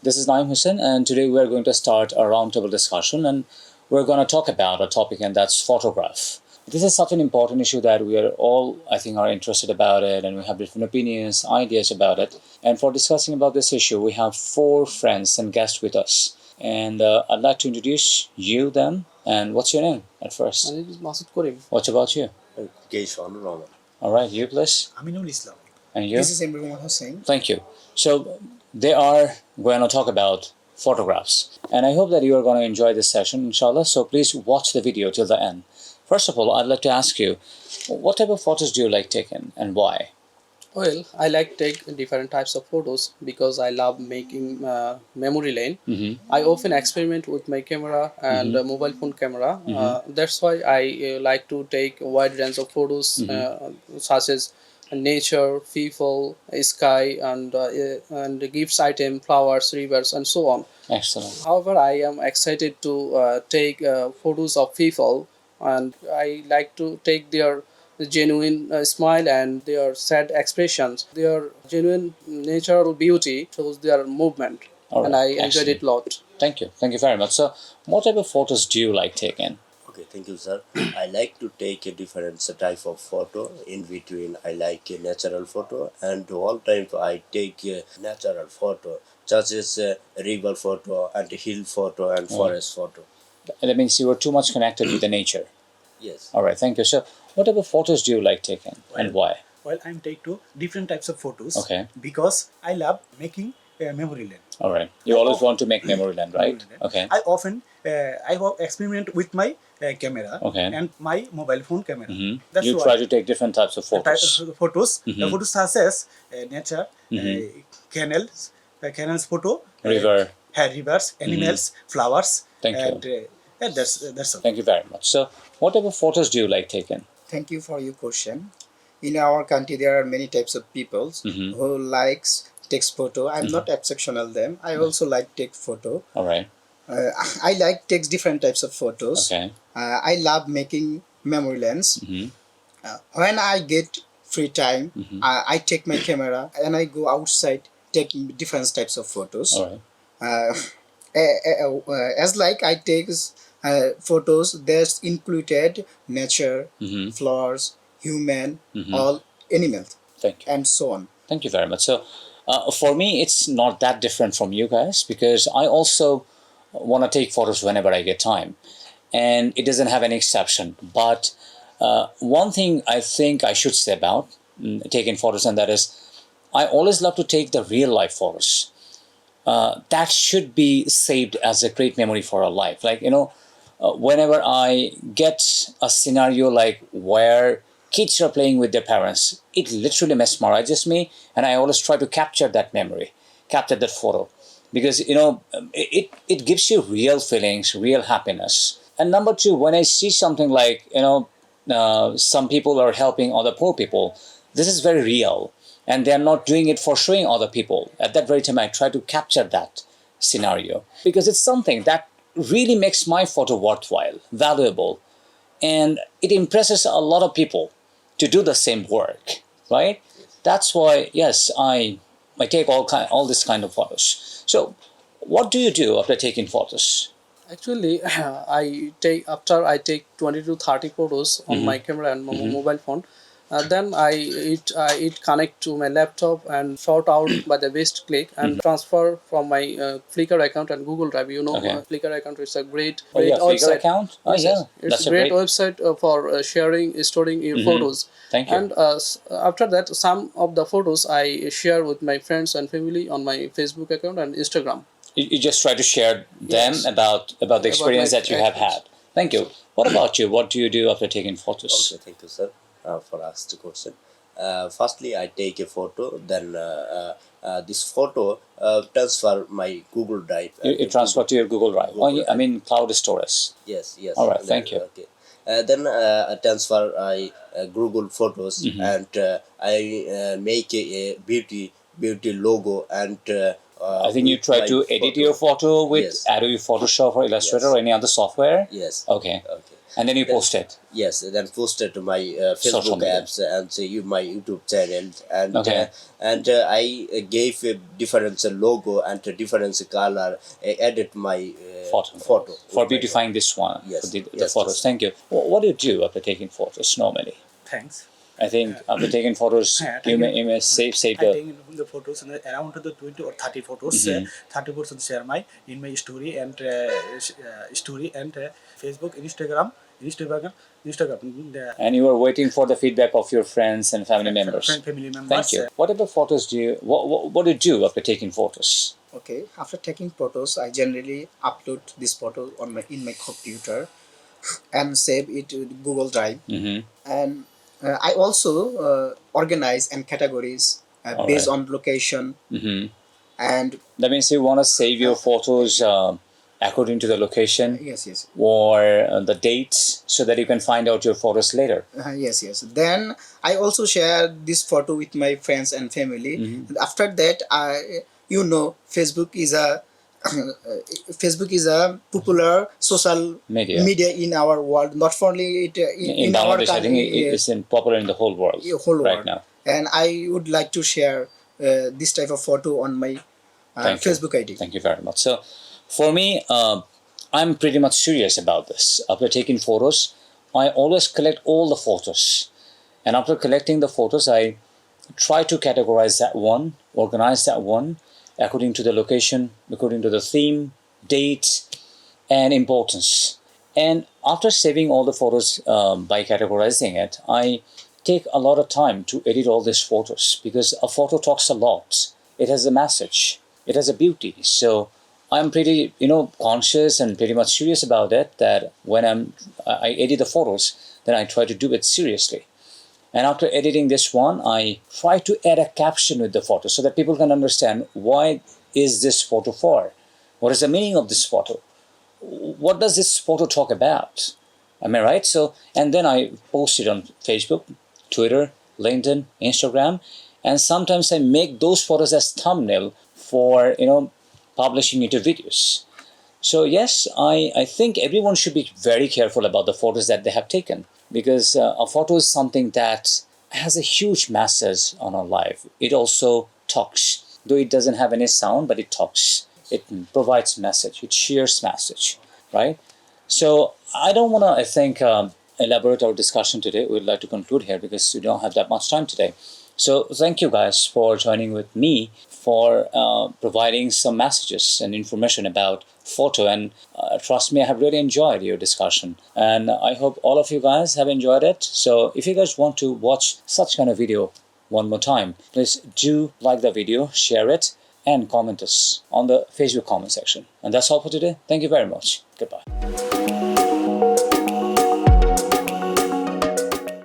This is Nayeem Hossain, and today we're going to start a roundtable discussion, and we're going to talk about a topic, and that's photograph. This is such an important issue that we are all, I think, are interested about it, and we have different opinions, ideas about it. And for discussing about this issue, we have 4 friends and guests with us. And I'd like to introduce you, them. And what's your name at first? My name is 𝗙𝗪𝗏. What about you? 𝗙𝗲𝗹𝗶. All right, you please. Aminul Islam. And you? This is Engr Hossain. Thank you. So they are going to talk about photographs. And I hope that you are going to enjoy this session, inshallah. So please watch the video till the end. First of all, I'd like to ask you, what type of photos do you like taking and why? Well, I like take different types of photos because I love making memory lane. I often experiment with my camera and mobile phone camera. That's why I like to take a wide range of photos such as nature, people, sky, and gifts item, flowers, rivers, and so on. Excellent. However, I am excited to take photos of people, and I like to take their genuine smile and their sad expressions. Their genuine natural beauty shows their movement, and I enjoyed it a lot. Thank you. Thank you very much. So, what type of photos do you like taking? Okay, thank you, sir. I like to take a different type of photo. In between, I like a natural photo, and all time I take a natural photo, such as a river photo and a hill photo and forest photo. That means you were too much connected with the nature. Yes. All right, thank you. So, what type of photos do you like taking and why? Well, I'm take two different types of photos. Okay. Because I love making a memory lane. All right. You always want to make memory land, right? Okay. I often I experiment with my camera and my mobile phone camera. That's you why try to take different types of photos. The photos such as nature, canals photo, rivers, animals, flowers. Thank you. And that's all. Thank you very much. So, what type of photos do you like taking? Thank you for your question. In our country, there are many types of people who likes takes photo. I'm not exceptional them. I also like take photo. All right. I like takes different types of photos. Okay. I love making memory lens. When I get free time, I take my camera and I go outside take different types of photos. All right. As like I take photos that's included nature, flowers, human, all animals, Thank you. and so on. Thank you very much. So, for me, it's not that different from you guys because I also want to take photos whenever I get time. And it doesn't have any exception. But one thing I think I should say about taking photos, and that is, I always love to take the real life photos. That should be saved as a great memory for our life. Like, whenever I get a scenario like where kids are playing with their parents, it literally mesmerizes me, and I always try to capture that memory, capture that photo, because it gives you real feelings, real happiness. And number 2, when I see something like some people are helping other poor people, this is very real, and they are not doing it for showing other people. At that very time, I try to capture that scenario because it's something that really makes my photo worthwhile, valuable, and it impresses a lot of people to do the same work, right? That's why, yes, I take all this kind of photos. So, what do you do after taking photos? Actually, after I take 20 to 30 photos on my camera and mobile phone. Then it connect to my laptop and sort out by the best click and transfer from my Flickr account and Google Drive. Flickr account is a great Flickr website. Account? Oh, yeah. It's a great website for sharing, storing your photos. Thank you. And after that, some of the photos I share with my friends and family on my Facebook account and Instagram. You just try to share them about the experience that you have had. Thank you. What about you? What do you do after taking photos? Okay, thank you, sir. For asked the question. Firstly, I take a photo. Then this photo transfer my Google Drive. You transfer to your Google Drive. I mean cloud storage. Yes. All right. Thank you. Okay. Then I transfer Google Photos and I make a beauty logo and. I think you try to edit your photo with Adobe Photoshop or Illustrator or any other software. Yes. Okay. And then you post it. Yes, then posted to my Social Facebook media. apps and my YouTube channel, and Okay. I gave a different logo and a different color. I added my photo For with my beautifying this one. Yes, For the yes, photos. yes. Thank you. What do you do after taking photos normally? Thanks. I think after taking photos, you may save I the. take the photos and around the 20 or 30 photos. 30% share in my story and Facebook, Instagram. And you were waiting for the feedback of your friends and family members. Family members. Thank you. What other photos do you? What do you do after taking photos? Okay, after taking photos, I generally upload this photo in my computer and save it to Google Drive. And I also organize and categories based on location. And that means you want to save your photos according to the location. Yes. Or the dates, so that you can find out your photos later. Yes. Then I also share this photo with my friends and family. After that, Facebook is a popular social media in our world. Not only in our Bangladesh, I think it's popular in the whole world right now. And I would like to share this type of photo on my Facebook ID. Thank you very much. So, for me, I'm pretty much serious about this. After taking photos, I always collect all the photos. And after collecting the photos, I try to categorize that one, organize that one according to the location, according to the theme, date, and importance. And after saving all the photos by categorizing it, I take a lot of time to edit all these photos, because a photo talks a lot. It has a message. It has a beauty. So I'm pretty, conscious and pretty much serious about it, that when I edit the photos, then I try to do it seriously. And after editing this one, I try to add a caption with the photo so that people can understand, why is this photo for? What is the meaning of this photo? What does this photo talk about? Am I right? So, and then I post it on Facebook, Twitter, LinkedIn, Instagram, and sometimes I make those photos as thumbnail for, publishing into videos. So yes, I think everyone should be very careful about the photos that they have taken, because a photo is something that has a huge message on our life. It also talks, though it doesn't have any sound, but it talks. It provides message. It shares message, right? So I don't want to, I think, elaborate our discussion today. We'd like to conclude here because we don't have that much time today. So thank you guys for joining with me, for providing some messages and information about photo. And trust me, I have really enjoyed your discussion. And I hope all of you guys have enjoyed it. So if you guys want to watch such kind of video one more time, please do like the video, share it, and comment us on the Facebook comment section. And that's all for today. Thank you very much. Goodbye.